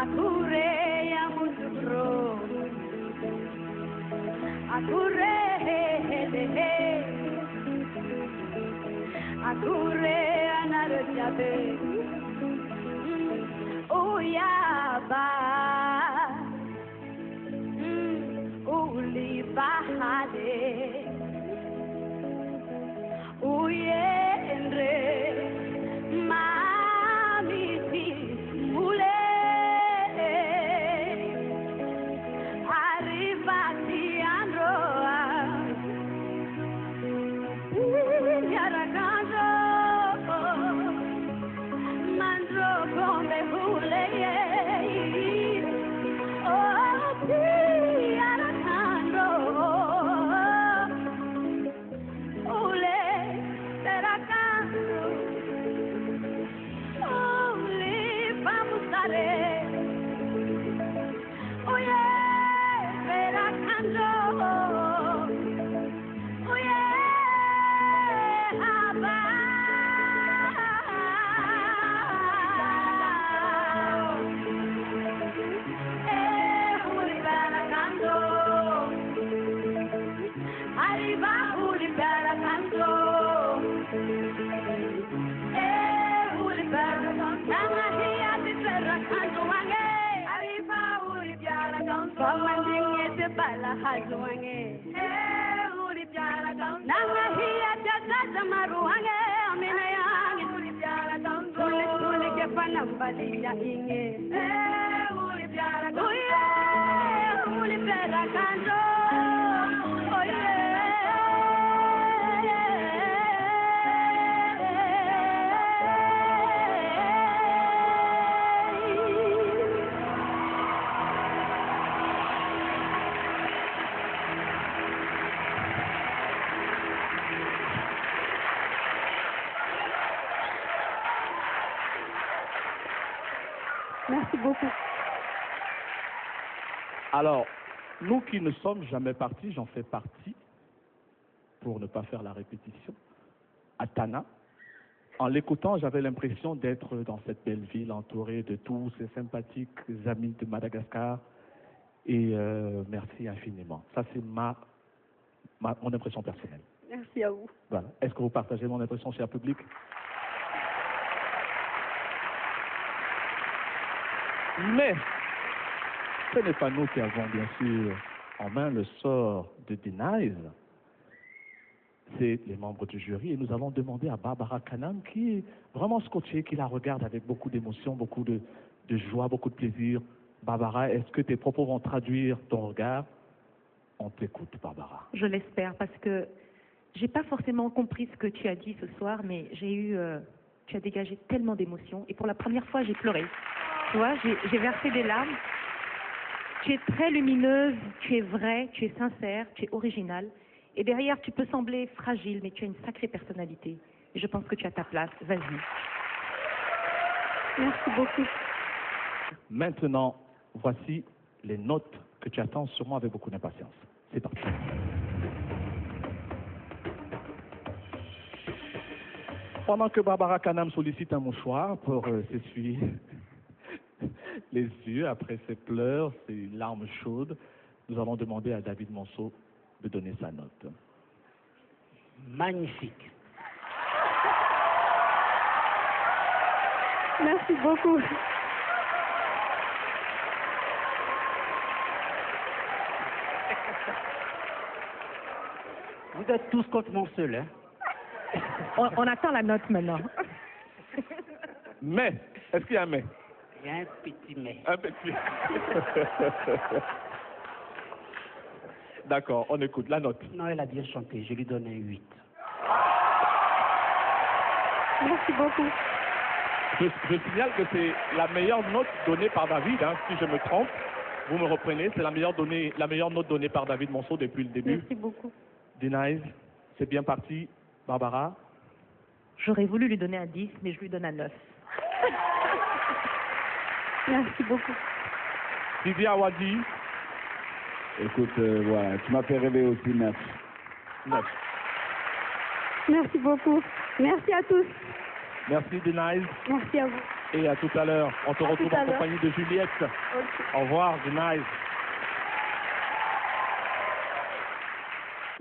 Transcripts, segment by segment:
Akure ya muzukro, akure akure anarojabe, uyaba, uli bahade, uyendre, mamiti mule. Bala hajuange, uri pyara gaun. Nanga hiya jaja maruange, amina yange. Uri pyara gaun. Tule tule ke panam baliya inge, uri pyara gaun. Oye, uri pyara kanjo, oye. Merci beaucoup. Alors, nous qui ne sommes jamais partis, j'en fais partie, pour ne pas faire la répétition, à Tana. En l'écoutant, j'avais l'impression d'être dans cette belle ville, entourée de tous ces sympathiques amis de Madagascar. Et merci infiniment. Ça, c'est mon impression personnelle. Merci à vous. Voilà. Est-ce que vous partagez mon impression, cher public? Mais ce n'est pas nous qui avons bien sûr en main le sort de Deniz. C'est les membres du jury et nous allons demander à Barbara Kanam qui est vraiment scotchée, qui la regarde avec beaucoup d'émotion, beaucoup de joie, beaucoup de plaisir. Barbara, est-ce que tes propos vont traduire ton regard? On t'écoute, Barbara. Je l'espère parce que j'ai pas forcément compris ce que tu as dit ce soir, mais tu as dégagé tellement d'émotions et pour la première fois j'ai pleuré. Tu vois, j'ai versé des larmes. Tu es très lumineuse, tu es vraie, tu es sincère, tu es originale. Et derrière, tu peux sembler fragile, mais tu as une sacrée personnalité. Et je pense que tu as ta place. Vas-y. Merci beaucoup. Maintenant, voici les notes que tu attends sûrement avec beaucoup d'impatience. C'est parti. Pendant que Barbara Kanam sollicite un mouchoir pour s'essuyer les yeux après ses pleurs, ses larmes chaudes, nous allons demander à David Monceau de donner sa note. Magnifique. Merci beaucoup. Vous êtes tous contre mon seul, hein? On attend la note maintenant. Mais, est-ce qu'il y a un mais? Il y a un petit mais. Un petit. D'accord, on écoute la note. Non, elle a bien chanté, je lui donne un 8. Merci beaucoup. Je signale que c'est la meilleure note donnée par David, hein, si je me trompe. Vous me reprenez, c'est la meilleure note donnée par David Monceau depuis le début. Merci beaucoup. Deniz, c'est bien parti. Barbara? J'aurais voulu lui donner un 10, mais je lui donne un 9. Merci beaucoup. Sylvia Wadi? Écoute, voilà, tu m'as fait rêver aussi, 9. 9. Merci beaucoup. Merci à tous. Merci Denise. Merci à vous. Et à tout à l'heure. On se retrouve tout à en l'heure. compagnie de Juliette. Ok. Au revoir, Denise.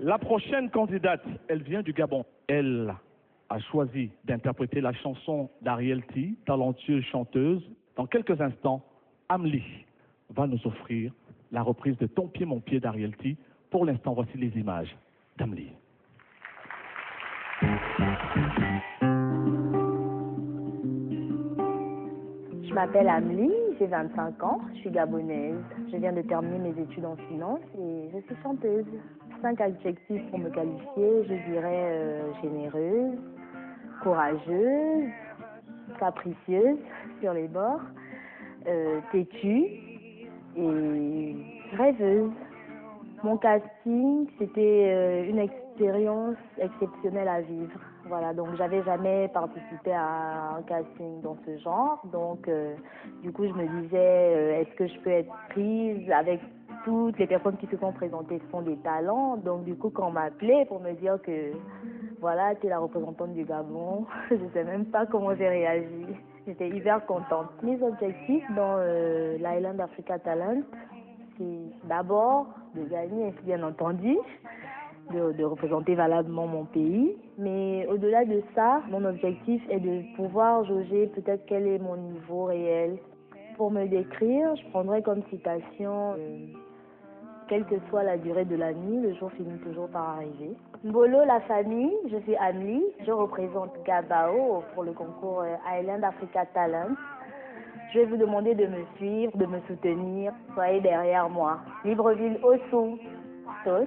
La prochaine candidate, elle vient du Gabon. Elle a choisi d'interpréter la chanson d'Ariel T, talentueuse chanteuse. Dans quelques instants, Amli va nous offrir la reprise de Ton pied, mon pied d'Ariel T. Pour l'instant, voici les images d'Amli. Je m'appelle Amli, j'ai 25 ans, je suis gabonaise. Je viens de terminer mes études en finance et je suis chanteuse. 5 adjectifs pour me qualifier, je dirais généreuse, courageuse, capricieuse sur les bords, têtue et rêveuse. Mon casting, c'était une expérience exceptionnelle à vivre. Voilà, donc j'avais jamais participé à un casting dans ce genre. Donc, du coup, je me disais, est-ce que je peux être prise avec toutes les personnes qui se sont présentées sont des talents. Donc, du coup, quand on m'a appelée pour me dire que, voilà, tu es la représentante du Gabon, je sais même pas comment j'ai réagi. J'étais hyper contente. Mes objectifs dans l'Island Africa Talent, c'est d'abord de gagner, bien entendu, de représenter valablement mon pays. Mais au-delà de ça, mon objectif est de pouvoir jauger peut-être quel est mon niveau réel. Pour me décrire, je prendrais comme citation quelle que soit la durée de la nuit, le jour finit toujours par arriver. Mbolo, la famille, je suis Amli, je représente Gabao pour le concours Island Africa Talent. Je vais vous demander de me suivre, de me soutenir. Soyez derrière moi. Libreville au son. Tos.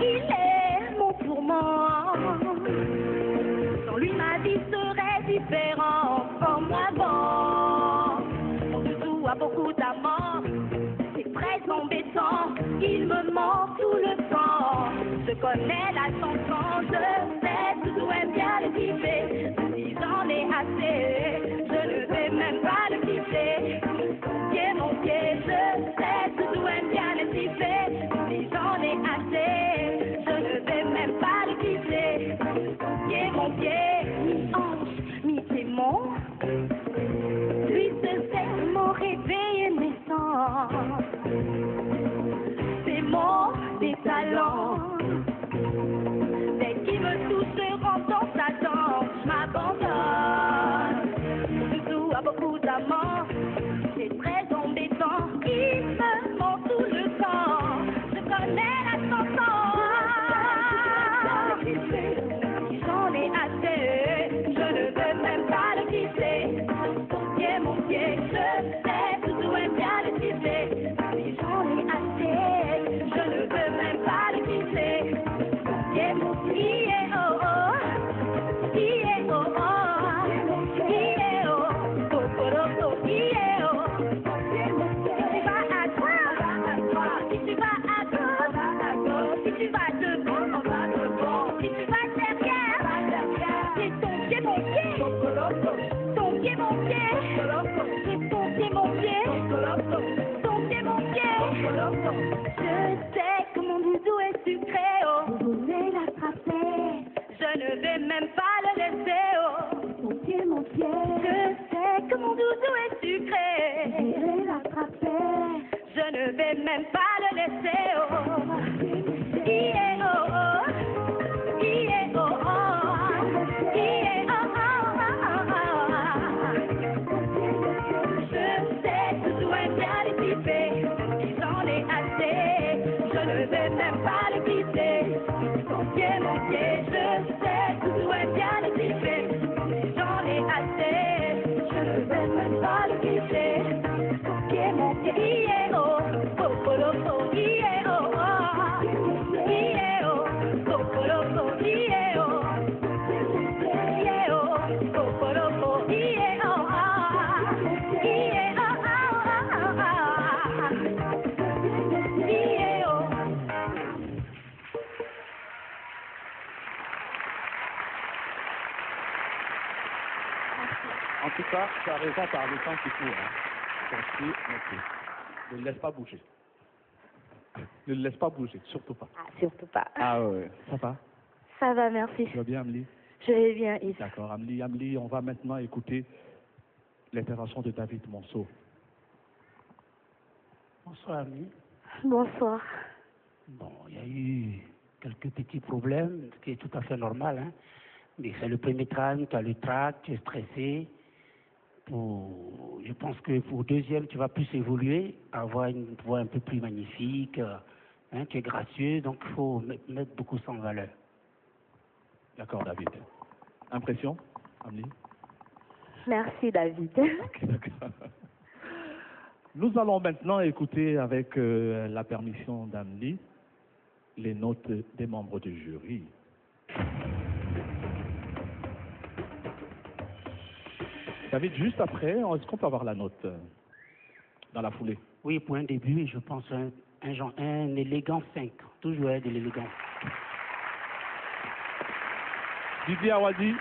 Il est mon tourment. Sans lui ma vie serait différente. Comme avant. Mon doudou a beaucoup d'amants. C'est très embêtant. Il me ment tout le temps. Je connais la chanson. Je sais doudou aime bien le kiffer. Si j'en ai assez, je ne vais même pas le quitter. Mon pied, je sais doudou aime bien le kiffer. Si j'en ai assez, je ne vais même pas le quitter. Mon pied, mi-ange, mi-démon. Lui se sait mon réveil naissant. C'est mon des talents. Dès qu'il me touche, rentre dans sa danse, je m'abandonne. Doudou a beaucoup d'amants. C'est très embêtant, il me ment tout le temps. Je connais la chanson. J'en ai assez, je ne veux même pas le quitter. Mon pied, je sais, doudou aime bien le quitter. Mais j'en ai assez, je ne veux même pas le quitter. Mon pied, oh oh, yeah, oh oh, yeah, oh, kokoro, yeah, oh. Si tu vas devant, on va devant. Si tu vas derrière, c'est ton pied, mon pied. Ton pied, mon pied. C'est ton pied, mon pied. Ton pied, mon pied. Je sais que mon doudou est sucré, oh. Vous voulez l'attraper. Je ne vais même pas le laisser, oh. Mon pied, mon pied. Je sais que mon doudou est sucré. Vous voulez l'attraper. Je ne vais même pas le laisser, oh. Yeah, oh, oh. Yeah, oh, oh. Yeah, oh, oh. Je sais que tout est bien les typés. je ne vais même pas le quitter. Mon pied, je sais que tout est bien équipé. J'en ai assez, je ne vais même pas le quitter. Mon pied, ié, oh, popolopo, ié, oh, oh, ié, oh, popolopo, ié, oh, ié, oh, popolopo, ié, oh, oh, ié, oh, oh, oh, ié, oh. En tout cas, tu as raison par le temps qui court. Hein. Ton pied, mon pied. Ne le laisse pas bouger. Ne le laisse pas bouger, surtout pas. Ah, surtout pas. Ah ouais, ça va? Ça va, merci. Tu vas bien, Amélie? Je vais bien, Yves. D'accord, Amélie, on va maintenant écouter l'intervention de David Monceau. Bonsoir, ami. Bonsoir. Bon, il y a eu quelques petits problèmes, ce qui est tout à fait normal, hein. Mais c'est le premier tram, tu as le trac, tu es stressé. Je pense que pour le deuxième, tu vas plus évoluer, avoir une voix un peu plus magnifique, hein, tu es gracieux, donc il faut mettre beaucoup ça en valeur. D'accord, David. Impression, Amélie? Merci, David. Ok, d'accord. Nous allons maintenant écouter avec la permission d'Amélie les notes des membres du jury. David, juste après, est-ce qu'on peut avoir la note dans la foulée? Oui, pour un début, je pense un élégant 5, toujours de l'élégance. Didier Awadi.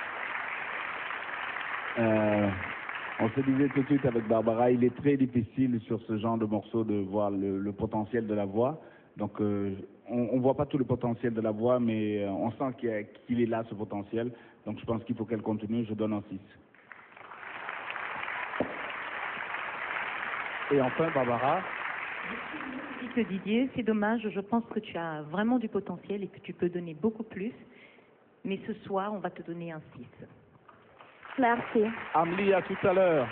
On se disait tout de suite avec Barbara, il est très difficile sur ce genre de morceau de voir le potentiel de la voix. Donc, on ne voit pas tout le potentiel de la voix, mais on sent qu'il est là, ce potentiel. Donc, je pense qu'il faut qu'elle continue. Je donne un 6. Et enfin, Barbara. Dites Didier, c'est dommage, je pense que tu as vraiment du potentiel et que tu peux donner beaucoup plus. Mais ce soir, on va te donner un 6. Merci. Amélie, à tout à l'heure.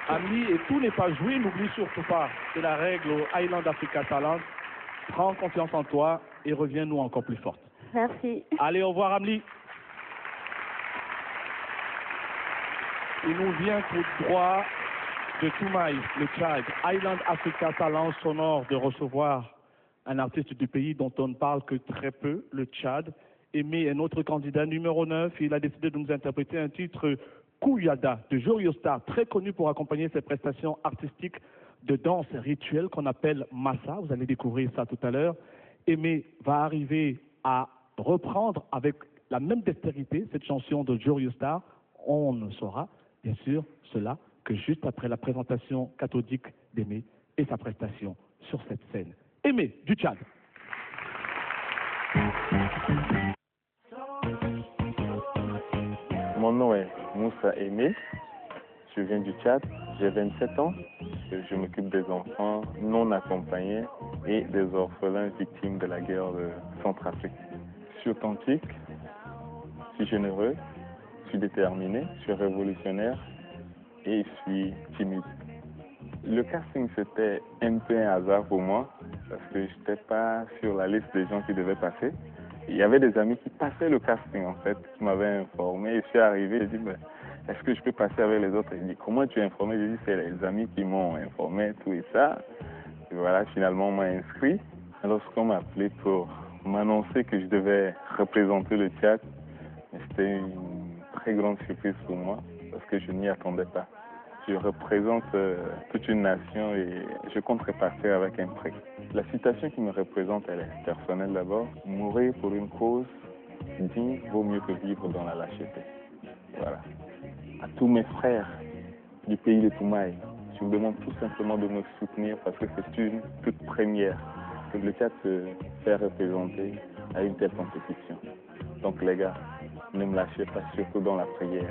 Amélie, et tout n'est pas joué, n'oublie surtout pas. C'est la règle au Island Africa Talent. Prends confiance en toi et reviens-nous encore plus forte. Merci. Allez, au revoir, Amélie. Il nous vient tout droit de Toumaï, le Tchad, Island Africa Talent sonore, de recevoir un artiste du pays dont on ne parle que très peu, le Tchad. Aimé est notre candidat numéro 9. Il a décidé de nous interpréter un titre Kouyada de Jorio Star, très connu pour accompagner ses prestations artistiques de danse rituelle qu'on appelle Massa. Vous allez découvrir ça tout à l'heure. Aimé va arriver à reprendre avec la même dextérité cette chanson de Jorio Star. On ne saura bien sûr cela que juste après la présentation cathodique d'Aimé et sa prestation sur cette scène. Aimé du Tchad. Mon nom est Moussa Aimé, je viens du Tchad, j'ai 27 ans, je m'occupe des enfants non accompagnés et des orphelins victimes de la guerre de Centrafrique. Je suis authentique, je suis généreux, je suis déterminé, je suis révolutionnaire et je suis timide. Le casting, c'était un peu un hasard pour moi parce que je n'étais pas sur la liste des gens qui devaient passer. Il y avait des amis qui passaient le casting, en fait, qui m'avaient informé. Je suis arrivé, j'ai dit, est-ce que je peux passer avec les autres? Il dit, comment tu es informé? J'ai dit, c'est les amis qui m'ont informé, tout et ça. Et voilà, finalement, on m'a inscrit. Lorsqu'on m'a appelé pour m'annoncer que je devais représenter le Tchad, c'était une très grande surprise pour moi, parce que je n'y attendais pas. Je représente toute une nation et je compte repartir avec un prix. La citation qui me représente, elle est personnelle d'abord. Mourir pour une cause digne vaut mieux que vivre dans la lâcheté. Voilà. À tous mes frères du pays de Toumaï, je vous demande tout simplement de me soutenir parce que c'est une toute première que le Tchad se fait représenter à une telle compétition. Donc les gars, ne me lâchez pas, surtout dans la prière.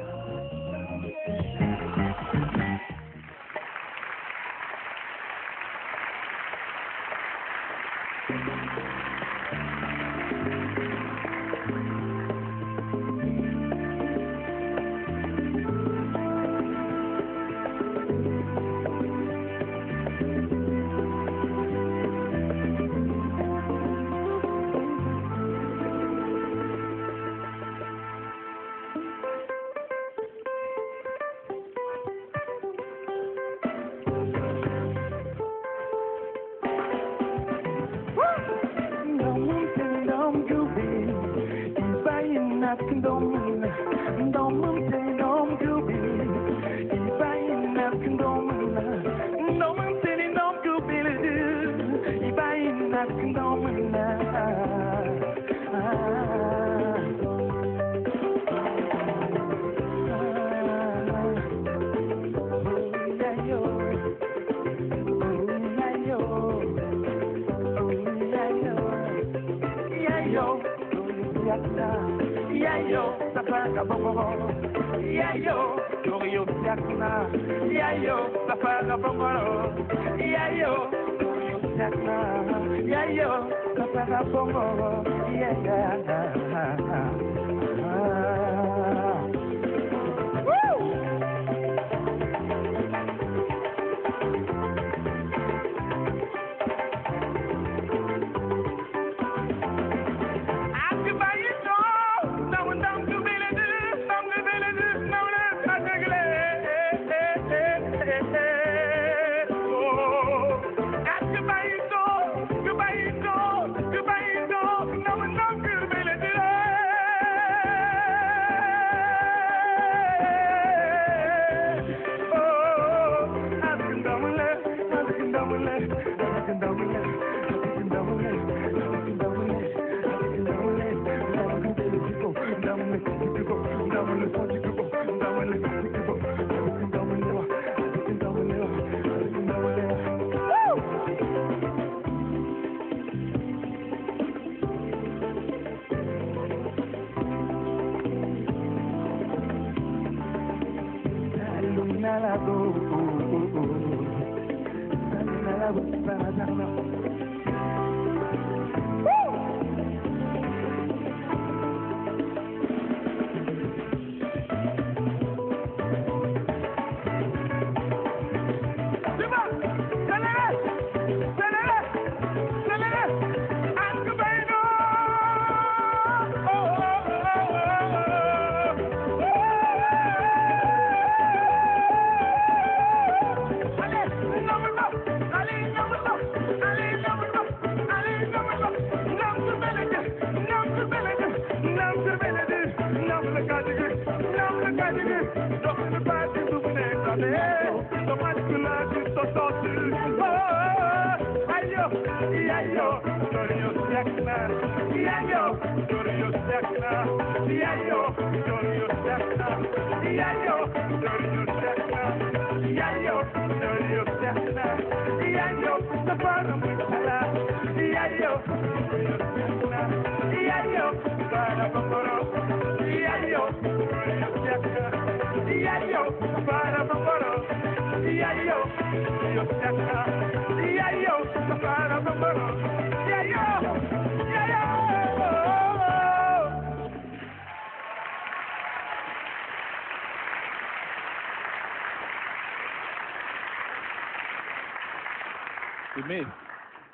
Mais,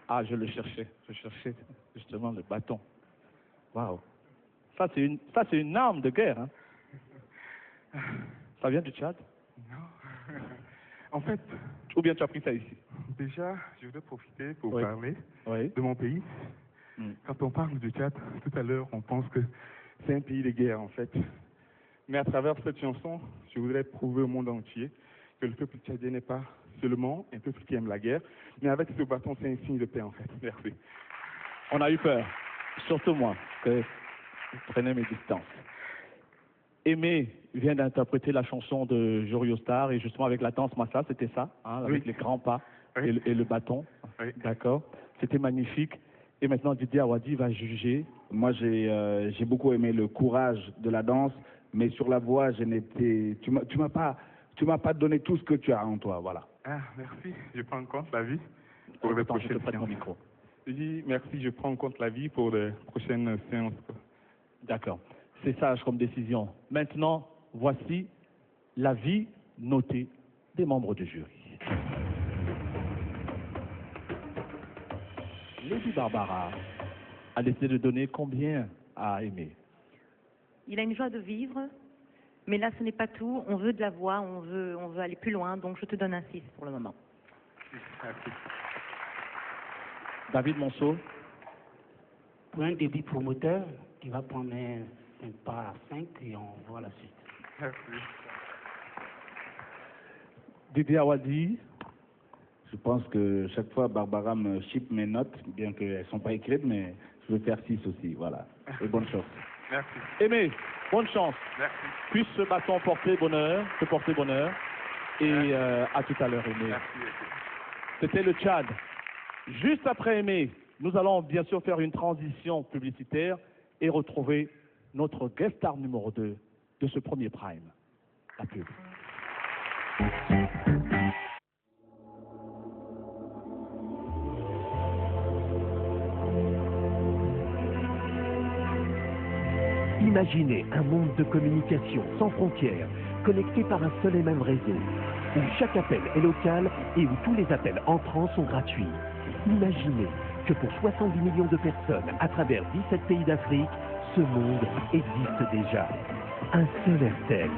ah, je cherchais justement le bâton. Waouh. Ça, c'est une arme de guerre, hein. Ça vient du Tchad? Non. En fait, ou bien tu as pris ça ici? Déjà, je voudrais profiter pour Oui. parler Oui. de mon pays. Quand on parle du Tchad, tout à l'heure, on pense que c'est un pays de guerre, en fait. Mais à travers cette chanson, je voudrais prouver au monde entier que le peuple tchadien n'est pas seulement un peuple qui aime la guerre, mais avec ce bâton, c'est un signe de paix, en fait. Merci. On a eu peur, surtout moi, que je prenais mes distances. Aimé vient d'interpréter la chanson de Jorio Star, et justement avec la danse Massa, c'était ça, hein, avec les grands pas et le bâton. Oui. D'accord. C'était magnifique. Et maintenant, Didier Awadi va juger. Moi, j'ai beaucoup aimé le courage de la danse, mais sur la voix, tu m'as pas donné tout ce que tu as en toi, voilà. Ah, merci. Je prends en compte la vie pour les prochaines séances. Micro. Je dis merci, je prends en compte la vie pour les prochaines séances. D'accord. C'est sage comme décision. Maintenant, voici l'avis noté des membres du jury. Lady Barbara a décidé de donner combien à Aimé? Il a une joie de vivre, mais là, ce n'est pas tout. On veut de la voix, on veut aller plus loin, donc je te donne un 6 pour le moment. Merci. David Monceau. Pour un début promoteur, tu vas prendre un un pas à 5 et on voit la suite. Merci. Didier Awadi. Je pense que chaque fois, Barbara me chip mes notes, bien qu'elles ne sont pas écrites, mais je vais faire 6 aussi, voilà. Et bonne chance. Merci. Aimé, bonne chance. Merci. Puisse ce bâton porter bonheur, te porter bonheur. Et à tout à l'heure, Aimé. Merci. C'était le Tchad. Juste après Aimé, nous allons bien sûr faire une transition publicitaire et retrouver notre guest star numéro 2 de ce premier prime. La pub. Imaginez un monde de communication sans frontières, connecté par un seul et même réseau, où chaque appel est local et où tous les appels entrants sont gratuits. Imaginez que pour 70 millions de personnes à travers 17 pays d'Afrique, ce monde existe déjà. Un seul RTL,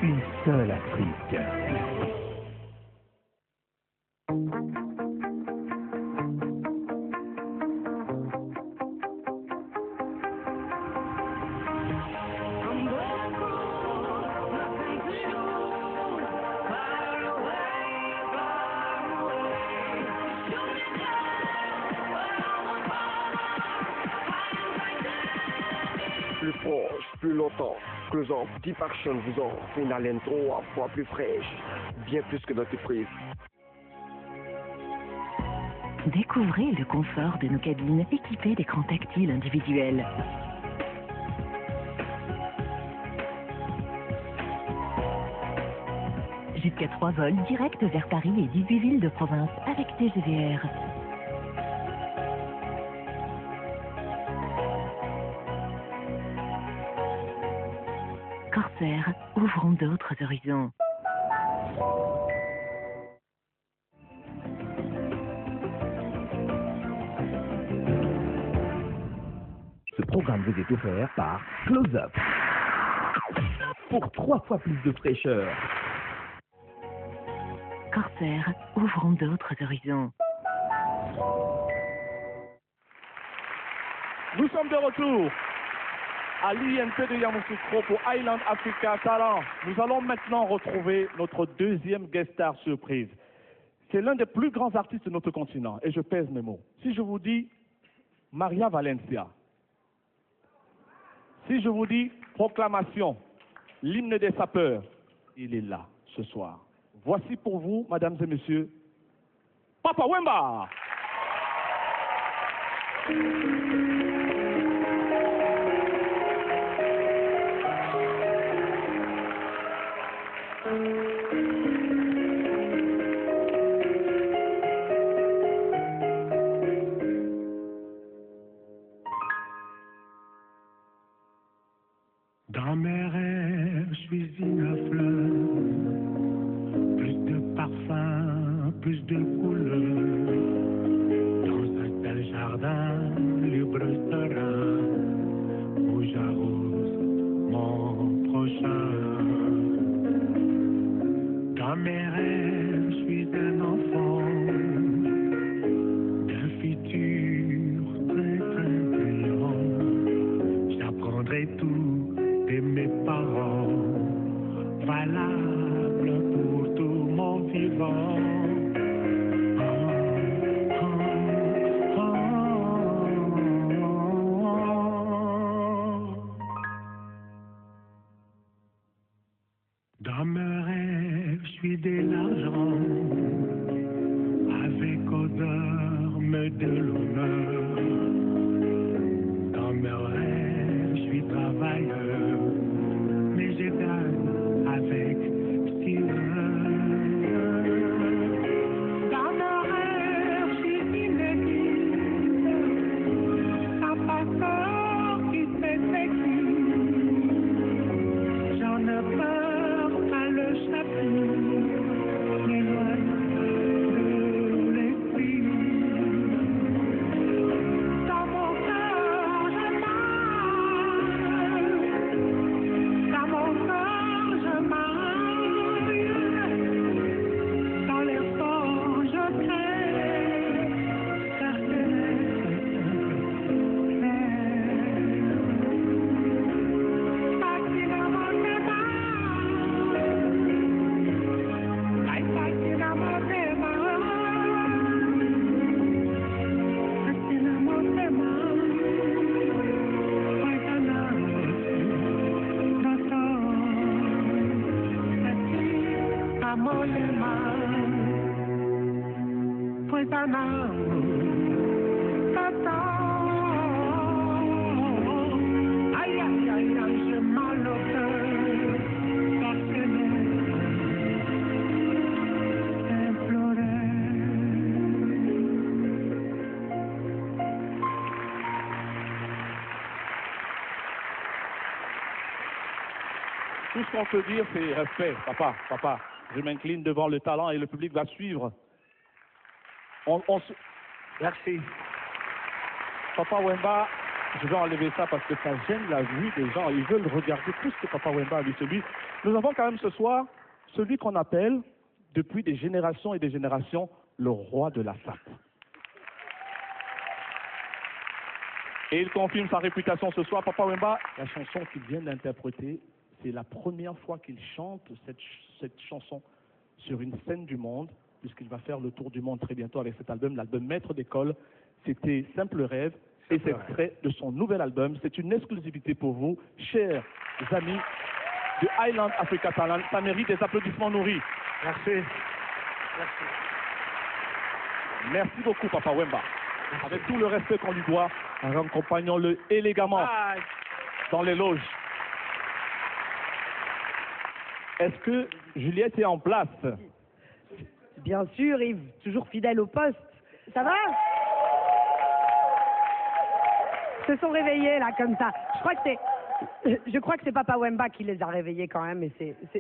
une seule Afrique. Plus proche, plus longtemps, close up, deep action vous offre une haleine 3 fois plus fraîche, bien plus que dentifrice. Découvrez le confort de nos cabines équipées d'écrans tactiles individuels. Jusqu'à 3 vols directs vers Paris et 18 villes de province avec TGVR. Corsair, ouvrons d'autres horizons. Ce programme vous est offert par Close Up. Pour 3 fois plus de fraîcheur. Corsair, ouvrons d'autres horizons. Nous sommes de retour à l'INP de Yamoussoukro pour Island Africa Talent. Nous allons maintenant retrouver notre deuxième guest star surprise. C'est l'un des plus grands artistes de notre continent, et je pèse mes mots. Si je vous dis Maria Valencia, si je vous dis Proclamation, l'hymne des sapeurs, il est là ce soir. Voici pour vous, mesdames et messieurs, Papa Wemba. Dans mes rêves, je suis une fleur, plus de parfum, plus de couleurs. Dans un tel jardin, libre serein, où j'arrose mon prochain. Dans mes rêves, je suis un enfant, d'un futur très très brillant. J'apprendrai tout de mes parents, valable pour tout mon vivant. Dans mes rêves, je suis de l'argent, avec odeur, mais de l'honneur. Dans mes rêves, je suis travailleur, mais je gagne avec styleur. Dans mes rêves, je suis inédit, un passeur qui s'est vécu. J'en ai peur à le chapitre, mais loin de l'esprit. Tout ce qu'on peut dire, c'est respect, papa, papa. Je m'incline devant le talent et le public va suivre. Merci. Papa Wemba, je vais enlever ça parce que ça gêne la vue des gens. Ils veulent regarder tout ce que Papa Wemba a lui celui. Nous avons quand même ce soir celui qu'on appelle, depuis des générations et des générations, le roi de la SAP. Et il confirme sa réputation ce soir. Papa Wemba, la chanson qu'il vient d'interpréter, c'est la première fois qu'il chante cette chanson sur une scène du monde, puisqu'il va faire le tour du monde très bientôt avec cet album, l'album Maître d'école. C'était Simple Rêve, et c'est extrait de son nouvel album. C'est une exclusivité pour vous, chers amis de Highland Africa Talent. Ça mérite des applaudissements nourris. Merci. Merci. Merci beaucoup, Papa Wemba. Merci. Avec tout le respect qu'on lui doit, accompagnons-le élégamment dans les loges. Est-ce que Juliette est en place? Bien sûr, Yves, toujours fidèle au poste. Ça va? Ils se sont réveillés là comme ça. Je crois que c'est Papa Wemba qui les a réveillés quand même, et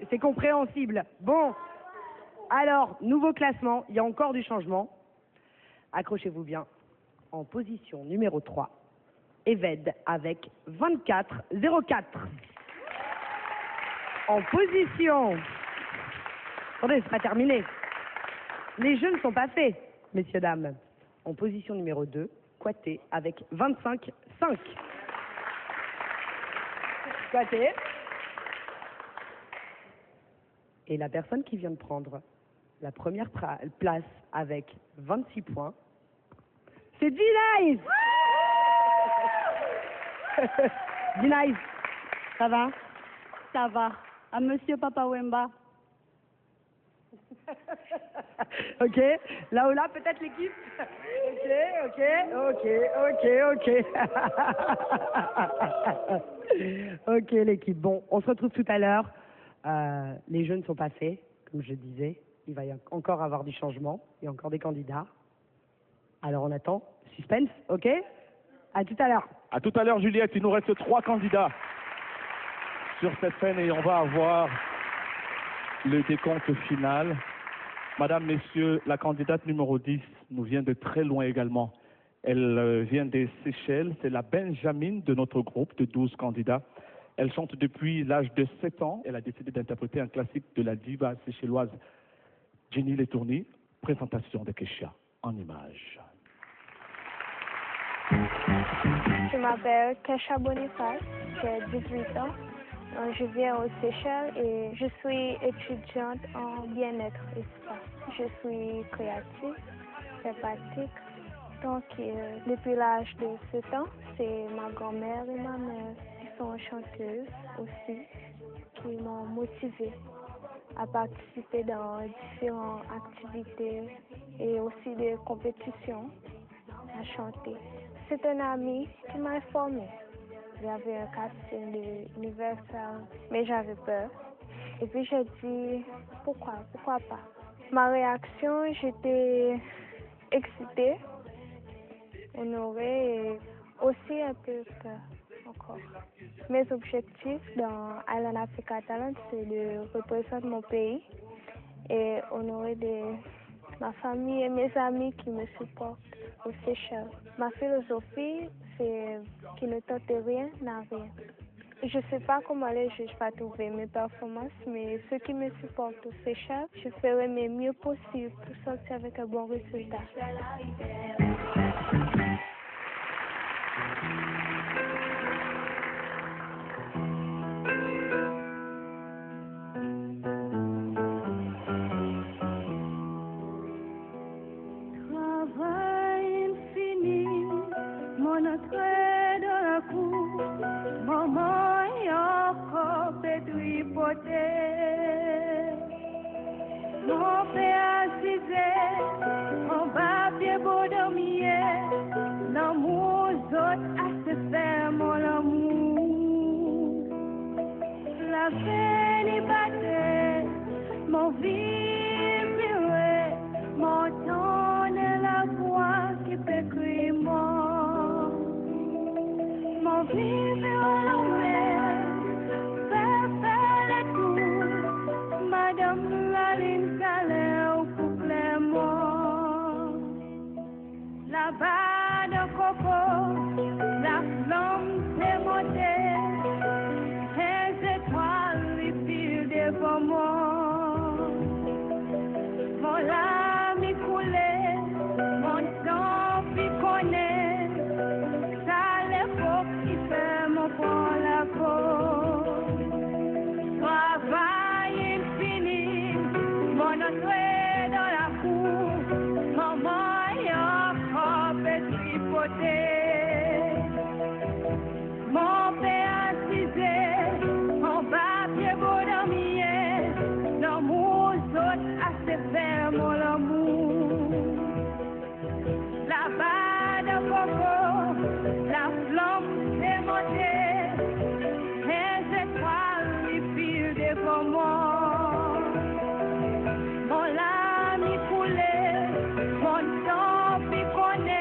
c'est compréhensible. Bon, alors, nouveau classement, il y a encore du changement. Accrochez-vous bien. En position numéro 3, Eved avec 24,04. En position... Attendez, c'est pas terminé. Les jeux ne sont pas faits, messieurs, dames. En position numéro 2, Quaté avec 25,5. Quaté. Et la personne qui vient de prendre la première place avec 26 points, c'est D-Nice. D-Nice, ça va? Ça va. À monsieur Papa Wemba. Ok, là ou là, peut-être l'équipe. Ok. Ok, l'équipe. Bon, on se retrouve tout à l'heure. Les jeux ne sont pas faits, comme je disais. Il va y encore avoir du changement. Il y a encore des candidats. Alors on attend. Suspense, ok? À tout à l'heure. À tout à l'heure, Juliette. Il nous reste 3 candidats sur cette scène et on va avoir le décompte final. Madame, messieurs, la candidate numéro 10 nous vient de très loin également. Elle vient des Seychelles. C'est la Benjamine de notre groupe de 12 candidats. Elle chante depuis l'âge de 7 ans. Elle a décidé d'interpréter un classique de la diva séchelloise Jenny Letourny. Présentation de Kesha en images. Je m'appelle Kesha Boniface, j'ai 18 ans. Je viens aux Seychelles et je suis étudiante en bien-être et spa. Je suis créative, sympathique. Donc, depuis l'âge de 7 ans, c'est ma grand-mère et ma mère qui sont chanteuses aussi, qui m'ont motivée à participer dans différentes activités et aussi des compétitions à chanter. C'est un ami qui m'a formée. J'avais un casting de Universal, mais j'avais peur. Et puis j'ai dit, pourquoi pas? Ma réaction, j'étais excitée, honorée et aussi un peu peur encore. Mes objectifs dans Highland Africa Talent, c'est de représenter mon pays et honorer ma famille et mes amis qui me supportent aux Seychelles. Ma philosophie, c'est qui ne tente rien n'a rien. Je ne sais pas comment les juges vont trouver mes performances, mais ceux qui me supportent aux Seychelles, je ferai mes mieux possible pour sortir avec un bon résultat. Mon père disait, on va bien Là-bas de coco, la flamme s'est montée, les étoiles les filent devant moi. Mon lame coulait, mon sang piconné, ça l'époque qui fait mon bon la peau. Travail infini, mon entrée dans la cour, maman. Mon père disait, mon papier beau dormir, l'amour saute à se faire mon amour. Là-bas de coco, la flamme s'est montée, les étoiles les filent devant moi. Mon lame y coulait, mon sang piconné.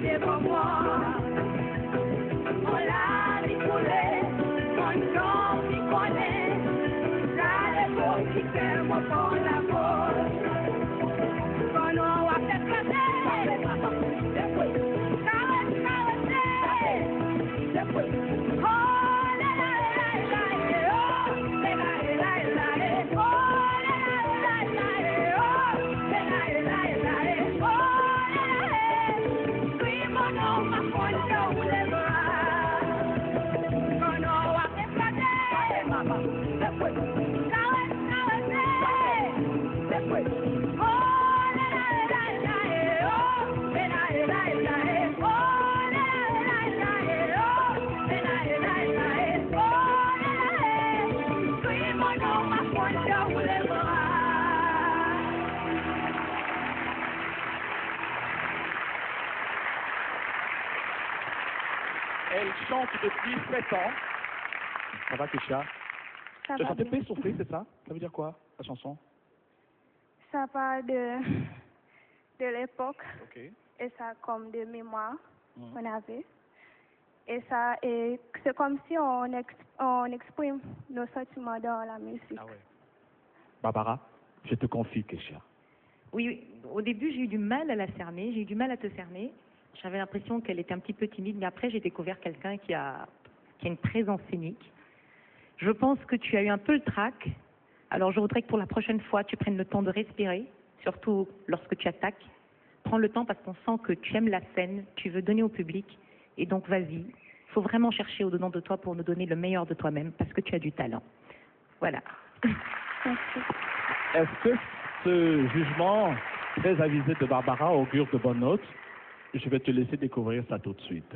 Devant moi, mon lame coulait, mon sang piconné, ça les beaux qui fait mon bon la peau. Quand on va faire caresse, oh la la la la, oh la la la la, oh la la la la, oh la la la la, oh. Elle chante depuis 7 ans. Ça va, Kesha? Ça Tu as va chanté bien. Paix souffler, c'est ça? Ça veut dire quoi, la chanson? Ça parle de l'époque. Ok. Et ça comme de mémoire Mhm. qu'on avait. Et ça, et c'est comme si on exprime nos sentiments dans la musique. Ah ouais. Barbara, je te confie, Kesha. Oui, au début, j'ai eu du mal à la cerner, j'ai eu du mal à te cerner. J'avais l'impression qu'elle était un petit peu timide, mais après, j'ai découvert quelqu'un qui a une présence scénique. Je pense que tu as eu un peu le trac. Alors, je voudrais que pour la prochaine fois, tu prennes le temps de respirer, surtout lorsque tu attaques. Prends le temps parce qu'on sent que tu aimes la scène, tu veux donner au public. Et donc, vas-y. Il faut vraiment chercher au-dedans de toi pour nous donner le meilleur de toi-même parce que tu as du talent. Voilà. Est-ce que ce jugement très avisé de Barbara augure de bonnes notes? Je vais te laisser découvrir ça tout de suite.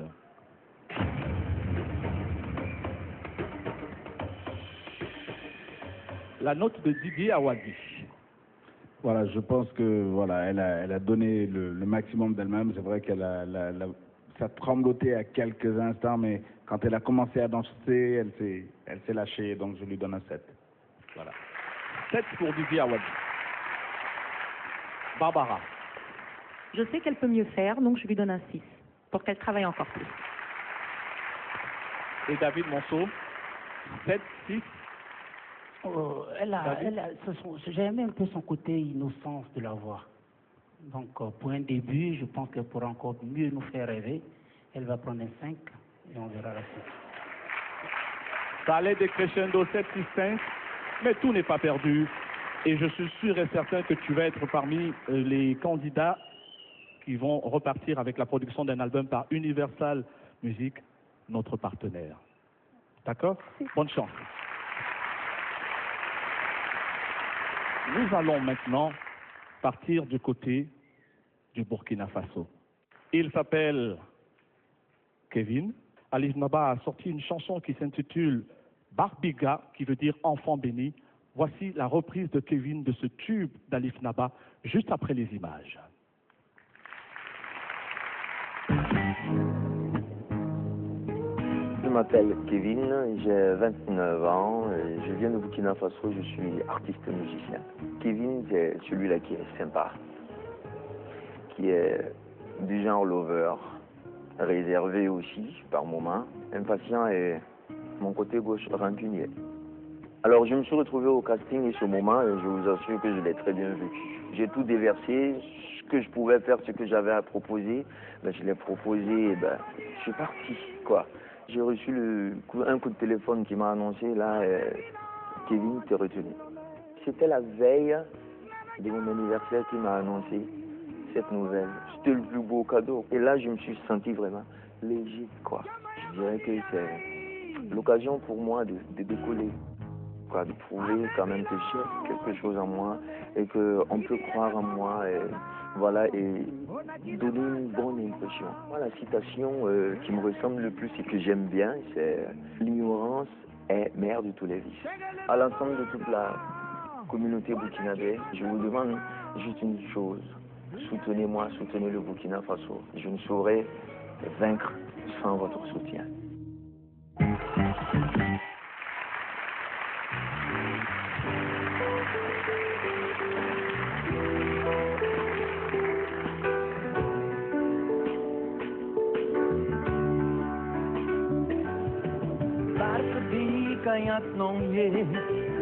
La note de Didier Awadi. Voilà, je pense que voilà, elle a donné le maximum d'elle-même. C'est vrai qu'elle ça tremblotait à quelques instants, mais quand elle a commencé à danser, elle s'est lâchée, donc je lui donne un 7. Voilà. 7 pour Didier Awadi. Barbara. Je sais qu'elle peut mieux faire, donc je lui donne un 6 pour qu'elle travaille encore plus. Et David Monceau. 7, 6. J'ai aimé un peu son côté innocence de la voix. Donc, pour un début, je pense qu'elle pourra encore mieux nous faire rêver. Elle va prendre un 5 et on verra la suite. Ça allait décrescendo 7-6-5, mais tout n'est pas perdu. Et je suis sûr et certain que tu vas être parmi les candidats qui vont repartir avec la production d'un album par Universal Music, notre partenaire. D'accord? Bonne chance. Nous allons maintenant partir du côté du Burkina Faso. Il s'appelle Kevin. Alif Naba a sorti une chanson qui s'intitule Barbiga, qui veut dire enfant béni. Voici la reprise de Kevin de ce tube d'Alif Naba, juste après les images. Je m'appelle Kevin, j'ai 29 ans, je viens de Burkina Faso, je suis artiste musicien. Kevin, c'est celui-là qui est sympa, qui est du genre lover, réservé aussi par moments, impatient et mon côté gauche rancunier. Alors je me suis retrouvé au casting et ce moment, je vous assure que je l'ai très bien vécu. J'ai tout déversé, ce que je pouvais faire, ce que j'avais à proposer, ben, je l'ai proposé et ben, je suis parti, quoi. J'ai reçu un coup de téléphone qui m'a annoncé, là, Kevin, t'es retenu. C'était la veille de mon anniversaire qui m'a annoncé cette nouvelle. C'était le plus beau cadeau. Et là, je me suis senti vraiment léger, quoi. Je dirais que c'est l'occasion pour moi de décoller, quoi, de prouver quand même que j'ai quelque chose en moi et qu'on peut croire en moi. Et voilà, et donner une bonne impression. Moi, la citation qui me ressemble le plus et que j'aime bien, c'est « L'ignorance est mère de tous les vices ». À l'ensemble de toute la communauté burkinabé, je vous demande juste une chose. Soutenez-moi, soutenez le Burkina Faso. Je ne saurais vaincre sans votre soutien. Kayat nong ye,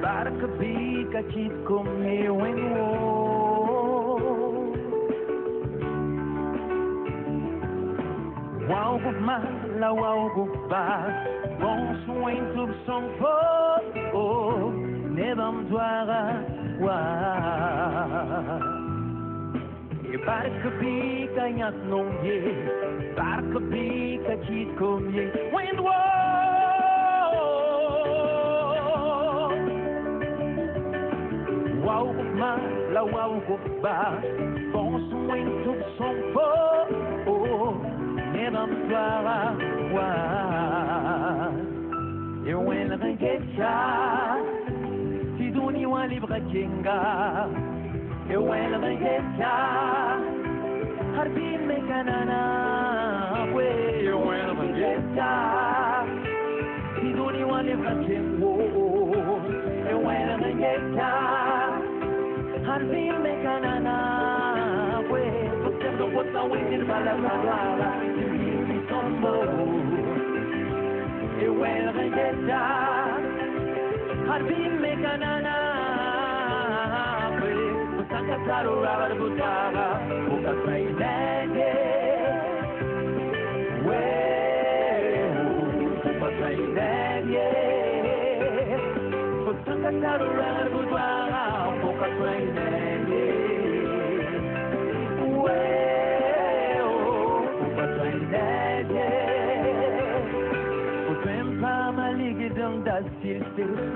barka bi kachit kum ye wenwo. Wow guma la wow guba, bon soin tub son po, nebam twara wa. E barka bi kayat nong ye, barka bi kachit kum ye wenwo. La wow ba bon soin tout son po nebam twara wa e wen regecha si duni wa libra kenga e wen regecha harbi me kanana we e wen regecha si duni wa libra kengo e wen regecha Harbi me kanana, we potendo bota wingin balabala, mi tombo. E wel regeta, harbi me kanana, we potanga taro rabar butara, boca trainenge. We boca trainenge, potanga taro rabar butara.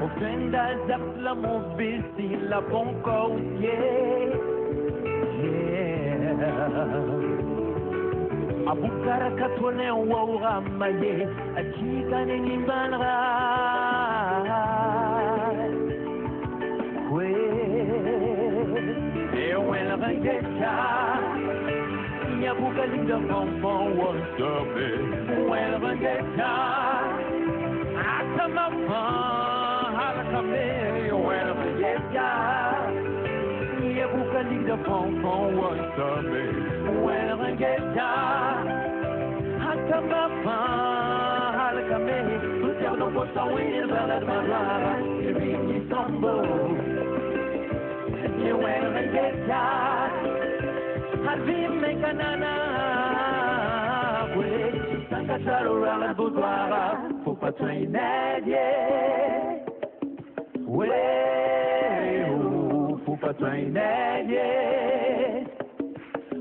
Ofrenda zapla movisi la bonko Abukara katone waura maye achika ni banra we e when rangeta ya bukalinga bonbon wasabe when rangeta atamama halakame when rangeta ya bukalinga bonbon wasabe when rangeta atamama halakame tuter no bota when balabala ibini tombo you when rangeta Alvin Mekanana, oui, Sankataro Boudouara, faut pas traîner, oui, faut pas traîner,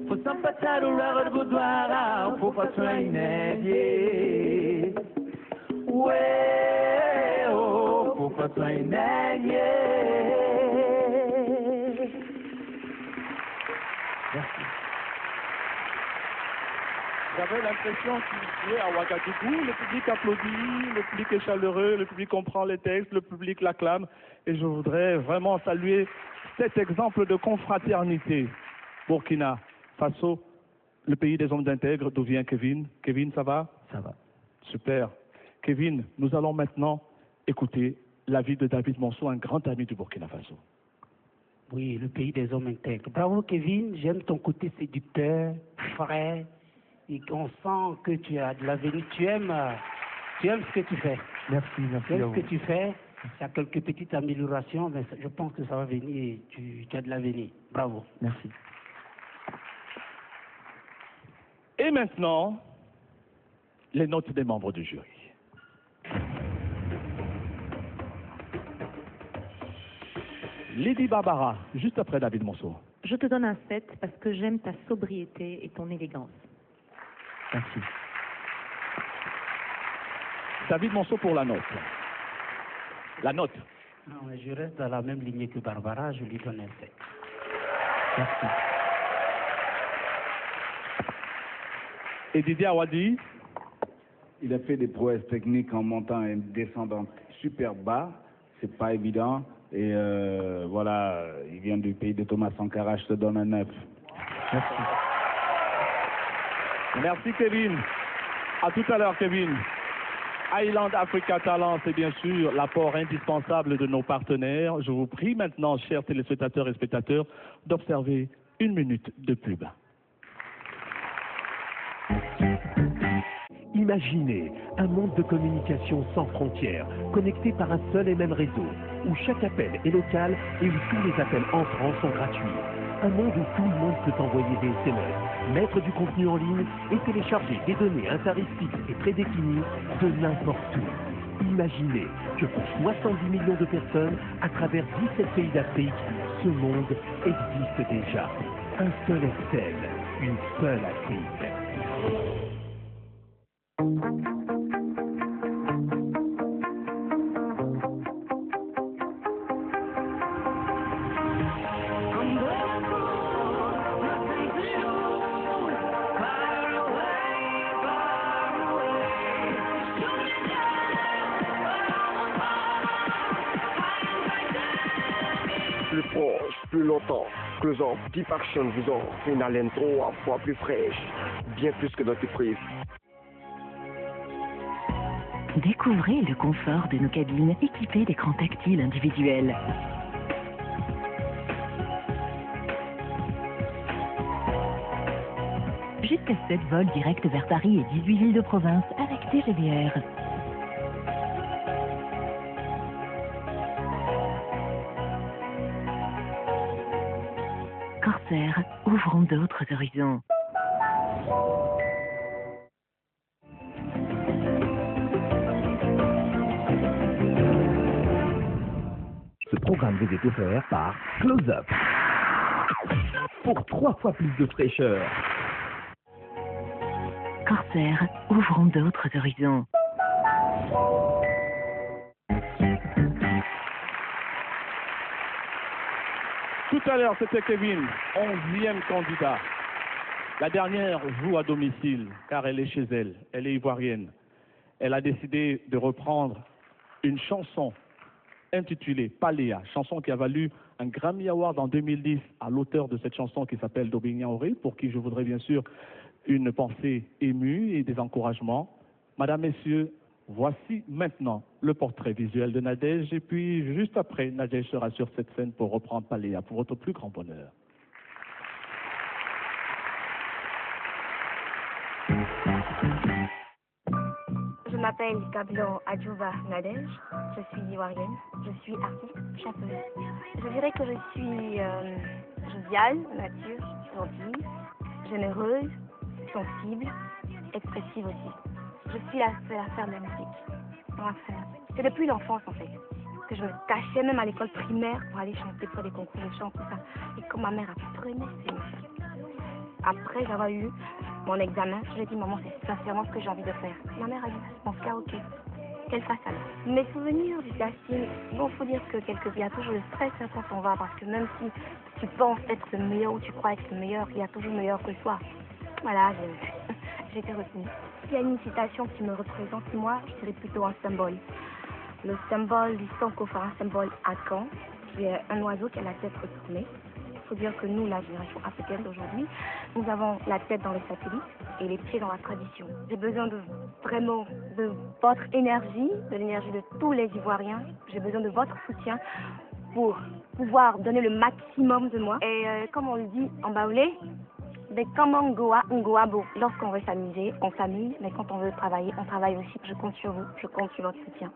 faut Sankataro Boudouara, faut pas traîner, oui, faut pas traîner. J'avais l'impression qu'il jouait à Ouagadougou, le public applaudit, le public est chaleureux, le public comprend les textes, le public l'acclame. Et je voudrais vraiment saluer cet exemple de confraternité. Burkina Faso, le pays des hommes d'intègre, d'où vient Kevin. Kevin, ça va? Ça va. Super. Kevin, nous allons maintenant écouter l'avis de David Monceau, un grand ami du Burkina Faso. Oui, le pays des hommes intègres. Bravo Kevin, j'aime ton côté séducteur, frais, et qu'on sent que tu as de l'avenir. Tu aimes ce que tu fais. Merci Tu aimes ce que tu fais. Il y a quelques petites améliorations, mais je pense que ça va venir et tu as de l'avenir. Bravo. Merci. Et maintenant, les notes des membres du jury. Lydie Barbara, juste après David Monceau. Je te donne un 7 parce que j'aime ta sobriété et ton élégance. Merci. David Monceau pour la note. La note. Non, mais je reste dans la même lignée que Barbara, je lui donne un 7. Merci. Et Didier Awadi? Il a fait des prouesses techniques en montant et descendant super bas. C'est pas évident. Et voilà, il vient du pays de Thomas Sankara, je te donne un 9. Merci. Merci Kevin. À tout à l'heure Kevin. Island Africa Talent, c'est bien sûr l'apport indispensable de nos partenaires. Je vous prie maintenant, chers téléspectateurs et spectateurs, d'observer une minute de pub. Imaginez un monde de communication sans frontières, connecté par un seul et même réseau, où chaque appel est local et où tous les appels entrants sont gratuits. Un monde où tout le monde peut envoyer des SMS, mettre du contenu en ligne et télécharger des données à un tarif fixe et prédéfini de n'importe où. Imaginez que pour 70 millions de personnes, à travers 17 pays d'Afrique, ce monde existe déjà. Un seul Excel, une seule Afrique. Plus proche, plus longtemps. Close Up Deep Action vous offre une haleine 3 fois plus fraîche. Bien plus que dentifrice. Découvrez le confort de nos cabines équipées d'écrans tactiles individuels. Jusqu'à 7 vols directs vers Paris et 18 villes de province avec TGVR. Corsair, ouvrons d'autres horizons. Ce programme vous est offert par Close Up. Pour 3 fois plus de fraîcheur. Corsair, ouvrons d'autres horizons. Tout à l'heure, c'était Kevin, 11e candidat. La dernière joue à domicile, car elle est chez elle. Elle est ivoirienne. Elle a décidé de reprendre une chanson intitulée Paléa, chanson qui a valu un Grammy Award en 2010 à l'auteur de cette chanson qui s'appelle Dobignan Auré, pour qui je voudrais bien sûr une pensée émue et des encouragements. Madame, Messieurs, voici maintenant le portrait visuel de Nadège, et puis juste après, Nadège sera sur cette scène pour reprendre Paléa, pour votre plus grand bonheur. Je m'appelle Gablon Adjouba Nadège, je suis ivoirienne, je suis artiste chanteuse. Je dirais que je suis joviale, nature, gentille, généreuse, sensible, expressive aussi. Je suis la seule à faire de la musique. C'est depuis l'enfance en fait que je me cachais même à l'école primaire pour aller chanter pour des concours de chant, tout ça. Et quand ma mère a apprenait, c'est après avoir eu mon examen, je lui ai dit maman, c'est sincèrement ce que j'ai envie de faire. Ma mère a dit dans ce cas ok, qu'elle fasse alors. Mes souvenirs du casting, bon, faut dire que il y a toujours le stress quand on va, parce que même si tu penses être le meilleur ou tu crois être le meilleur, il y a toujours meilleur que toi. Voilà, j'ai été retenue. Il y a une citation qui me représente, moi, je dirais plutôt un symbole. Le symbole du Sankofa, un symbole à Caen, qui est un oiseau qui a la tête retournée. Il faut dire que nous, la génération africaine d'aujourd'hui, nous avons la tête dans les satellites et les pieds dans la tradition. J'ai besoin de vraiment de votre énergie, de l'énergie de tous les Ivoiriens. J'ai besoin de votre soutien pour pouvoir donner le maximum de moi. Et comme on le dit en baoulé, mais comment Ngoabo, lorsqu'on veut s'amuser, on s'amuse, mais quand on veut travailler, on travaille aussi. Je compte sur vous, je compte sur votre soutien.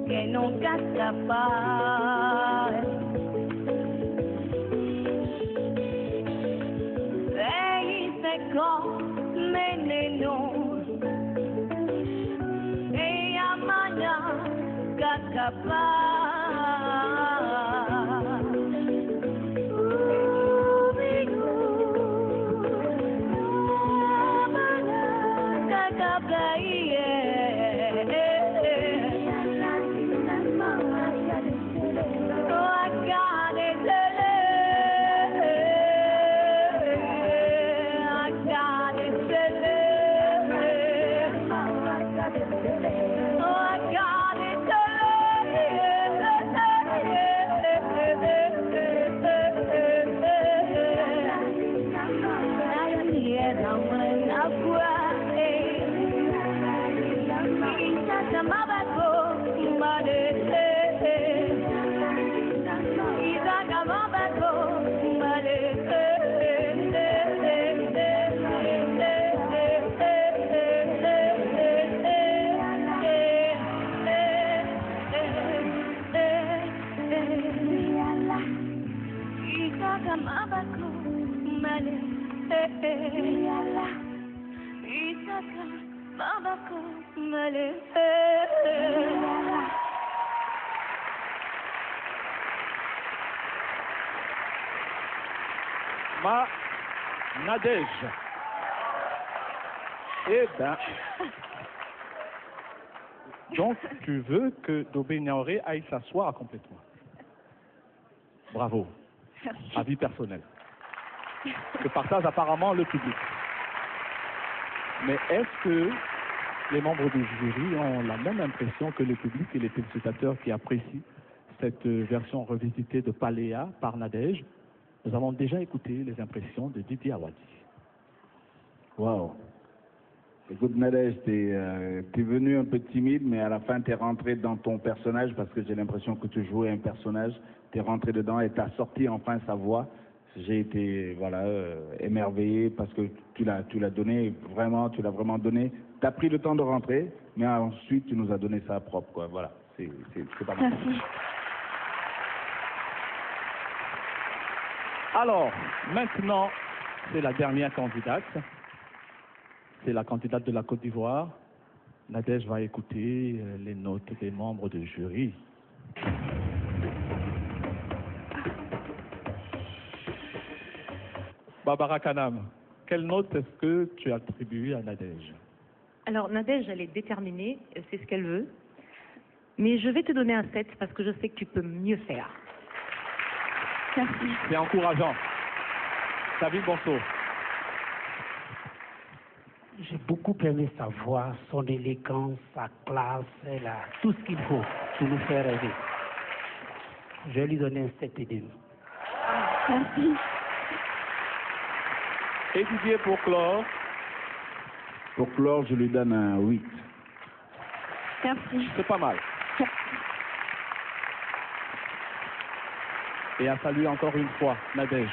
Que nunca escapar. Ei, secó, menino. Ei, amanhã, cacapá. Ma Nadège. Eh ben, donc tu veux que Dobé Niaoré aille s'asseoir complètement. Bravo. Avis personnel. Que partage apparemment le public. Mais est-ce que les membres du jury ont la même impression que le public et les téléspectateurs qui apprécient cette version revisitée de Paléa par Nadège? Nous avons déjà écouté les impressions de Didier Awadi. Waouh. Écoute Nadège, t'es venu un peu timide, mais à la fin t'es rentré dans ton personnage parce que j'ai l'impression que tu jouais un personnage. T'es rentré dedans et t'as sorti enfin sa voix. J'ai été émerveillé parce que tu l'as donné vraiment, tu l'as vraiment donné. T'as pris le temps de rentrer, mais ensuite tu nous as donné ça propre, quoi. Voilà, c'est pas mal. Merci. Alors, maintenant, c'est la dernière candidate. C'est la candidate de la Côte d'Ivoire. Nadège va écouter les notes des membres du jury. Barbara Kanam, quelle note est-ce que tu attribues à Nadège? Alors, Nadège, elle est déterminée, c'est ce qu'elle veut. Mais je vais te donner un 7 parce que je sais que tu peux mieux faire. Merci. C'est encourageant. David Bonso. J'ai beaucoup aimé sa voix, son élégance, sa classe, elle a tout ce qu'il faut pour nous faire rêver. Je vais lui donner un 7,5. Merci. Et Didier, pour clore? Pour clore, je lui donne un 8. Merci. C'est pas mal. Et à saluer encore une fois Nadège.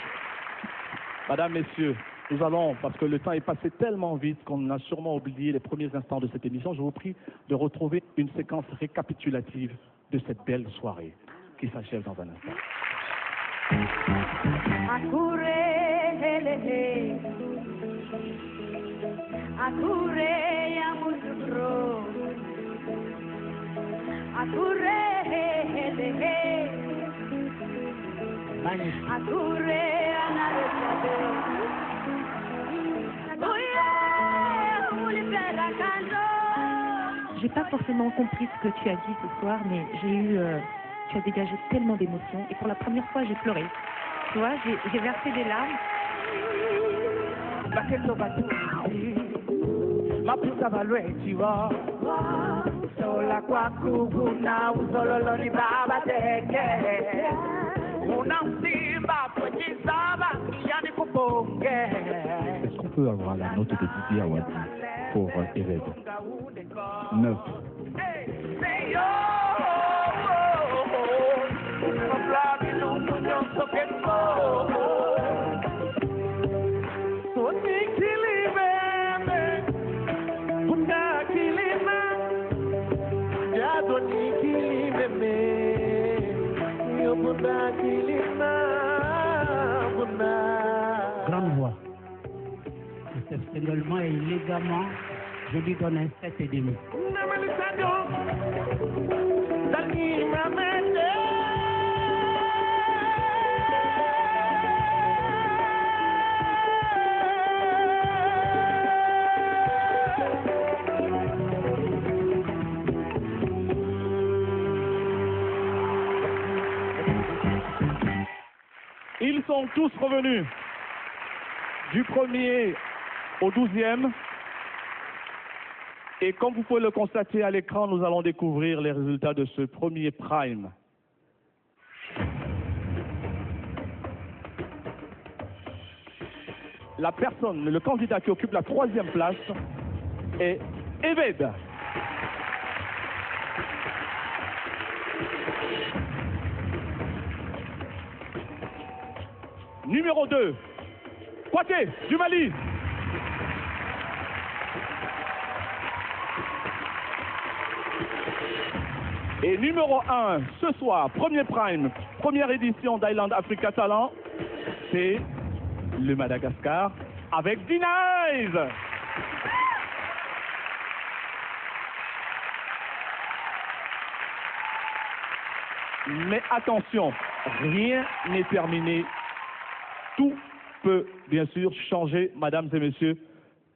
Madame, Messieurs, nous allons, parce que le temps est passé tellement vite qu'on a sûrement oublié les premiers instants de cette émission, je vous prie de retrouver une séquence récapitulative de cette belle soirée qui s'achève dans un instant. J'ai pas forcément compris ce que tu as dit ce soir, mais tu as dégagé tellement d'émotions et pour la première fois j'ai pleuré. Tu vois, j'ai versé des larmes. Est-ce qu'on peut avoir la note de Didier Awadi pour Eved? 9. Grande voix. Exceptionnellement et élégamment, je lui donne un 7,5. Ils sont tous revenus du 1er au 12e. Et comme vous pouvez le constater à l'écran, nous allons découvrir les résultats de ce premier prime. La personne, le candidat qui occupe la 3e place est Eved. Numéro 2, Kouaté du Mali. Et numéro 1, ce soir, premier prime, première édition d'Island Africa Talent, c'est le Madagascar avec D-Nice. Mais attention, rien n'est terminé. Tout peut bien sûr changer, mesdames et messieurs,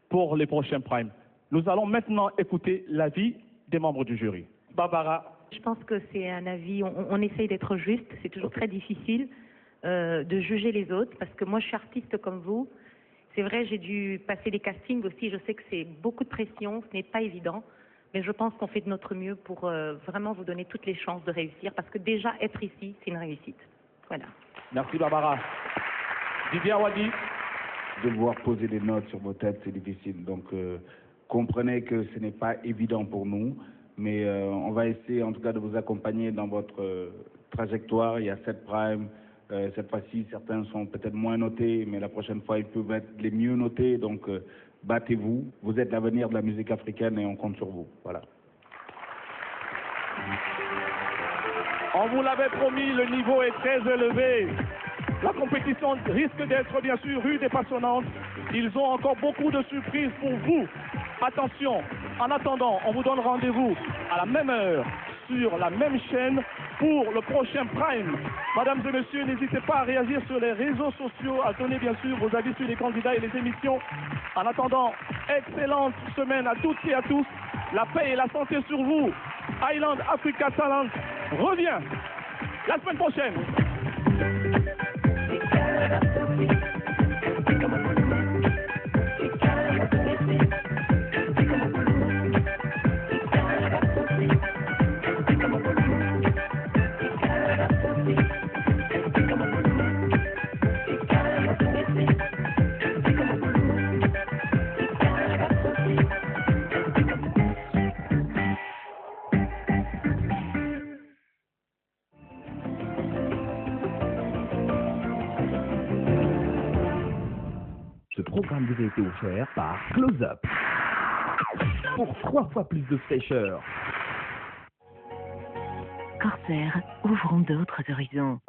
pour les prochains primes. Nous allons maintenant écouter l'avis des membres du jury. Barbara. Je pense que c'est un avis, on essaye d'être juste, c'est toujours très difficile de juger les autres, parce que moi je suis artiste comme vous, C'est vrai, j'ai dû passer des castings aussi. Je sais que c'est beaucoup de pression, ce n'est pas évident. Mais je pense qu'on fait de notre mieux pour vraiment vous donner toutes les chances de réussir. Parce que déjà, être ici, c'est une réussite. Voilà. Merci Barbara. Vivian Wadi. Devoir poser des notes sur vos têtes, c'est difficile. Donc, comprenez que ce n'est pas évident pour nous. Mais on va essayer en tout cas de vous accompagner dans votre trajectoire. Il y a 7 primes. Cette fois-ci, certains sont peut-être moins notés, mais la prochaine fois, ils peuvent être les mieux notés. Donc, battez-vous. Vous êtes l'avenir de la musique africaine et on compte sur vous. Voilà. On vous l'avait promis, le niveau est très élevé. La compétition risque d'être bien sûr rude et passionnante. Ils ont encore beaucoup de surprises pour vous. Attention, en attendant, on vous donne rendez-vous à la même heure, sur la même chaîne, pour le prochain Prime. Mesdames et messieurs, n'hésitez pas à réagir sur les réseaux sociaux, à donner bien sûr vos avis sur les candidats et les émissions. En attendant, excellente semaine à toutes et à tous. La paix et la santé sur vous. Island Africa Talent revient la semaine prochaine. Ce programme vous a été offert par Close Up. Pour 3 fois plus de fraîcheur. Corsair, ouvrons d'autres horizons.